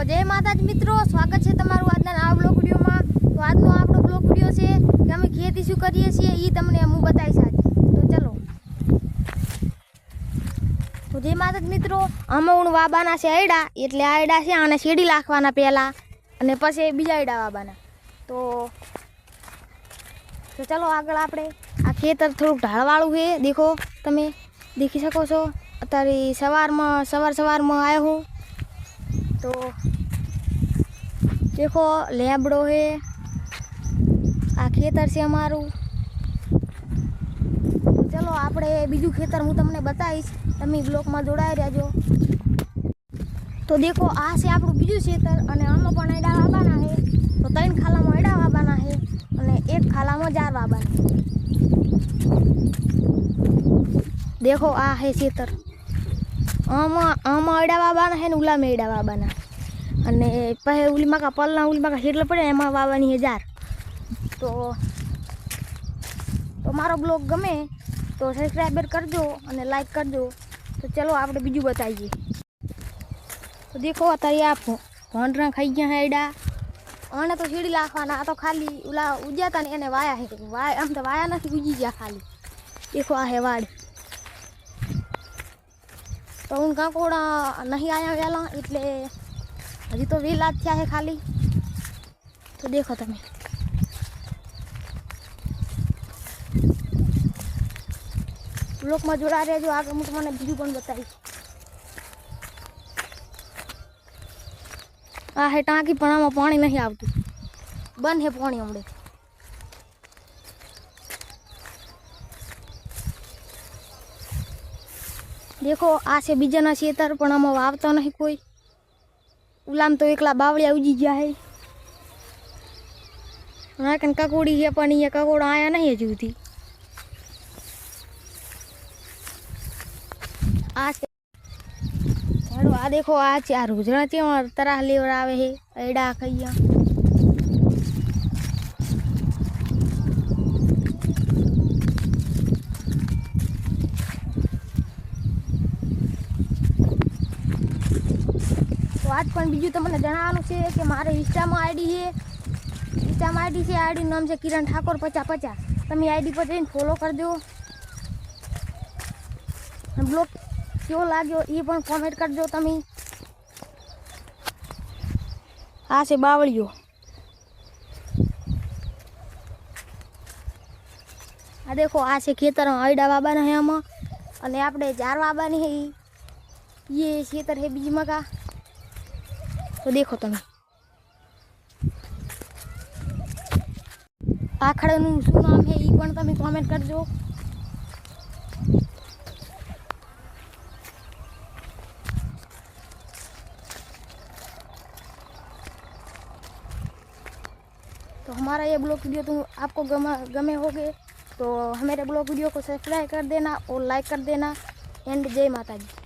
जय माताजी मित्रों, स्वागत है तमारू आजना नवा ब्लॉग विडियो में। तो आजनो आपणो ब्लॉग विडियो छे कि अमे खेती शुं करीए छीए ई तमने हूँ बताईश आज। तो चलो। तो जय माताजी मित्रों, आमे उण वाबाना छे आयडा, एटले आयडा छे आने शेडी नाखवाना पहेला अने पछी बीजा आयडा वाबाना। तो चलो आगळ आपणे आ खेतर थोड़ुं ढाळवाळुं छे, देखो तमे देखी शको छो। अत्यारे सवार में आयो हूँ। तो देखो लेबड़ो है, आ खेतर से अमारू। तो चलो आपणे बीजू खेतर हूँ तमने बताईश, तमे ब्लॉक में जोड़ाई रहो। तो देखो आ से आपणु बीजू खेतर अने आमां पण एडा वाबाना है। तो 3 खालामां एडा वाबाना है अने 1 खालामां जार वाबाना है। देखो आ है खेतर, आमां एडा वाबाना है ने उला में एडा वाबाना अने पहे उली माका पलना उली माका हेटले पड़े एमां वावानी है जार। तो मारो ब्लॉग गमे तो सब्सक्राइबर करजो अने लाइक करजो। तो चलो आपणे बीजू बताईए। तो देखो अत्यारे आ भोंडरा खाई गया है एडा, आने तो सीढ़ी नाखवाना, तो खाली उला उज्याता ने एने वाया है। आम तो वाया नथी, उजी गया खाली। देखो आ है वाड़। तो उन काकोड़ा नहीं आया वेला एटले हजी तो वेला थया है खाली। तो देखो तमे ब्लॉक में जोड़ा रहे जो आगे मुझे मैंने बीजू पण बताई। आ है टाँकी पण आमां पाणी नहीं आवतुं, बंद है पाणी हमणे। देखो आ से बीजाना खेतर पण आमां वावता नहीं कोई। उलाम तो एकला बावड़िया उजी गया है। कन ककोड़ी है पण ये ककोड़ा आया नहीं हजू थी। आ देखो आ चार रुजड़ा चे और तरह लेवर आवे है एडा खैया। तो आज पण बीजू तमने जणाववानुं छे कि मारे इंस्टा में आईडी है, इंस्टा में आईडी है, आईडी नाम है किरण ठाकुर 5050। तमे आईडी पर जईने फॉलो करजो। ब्लॉग केवो लाग्यो ये पण कमेंट करजो तमे। आ से बावळियो, आ देखो आ से खेतर में आयडा वाबाना है आमां अने आपणे जार वाबानी है। ये खेतर है बीजी मका। तो देखो तमे आखड़नु शुं नाम है ई पण तमे कमेंट करजो। तो हमारा ये ब्लॉग वीडियो तो आपको गमे होगे तो हमारे ब्लॉग वीडियो को सब्सक्राइब कर देना और लाइक कर देना। एंड जय माता जी।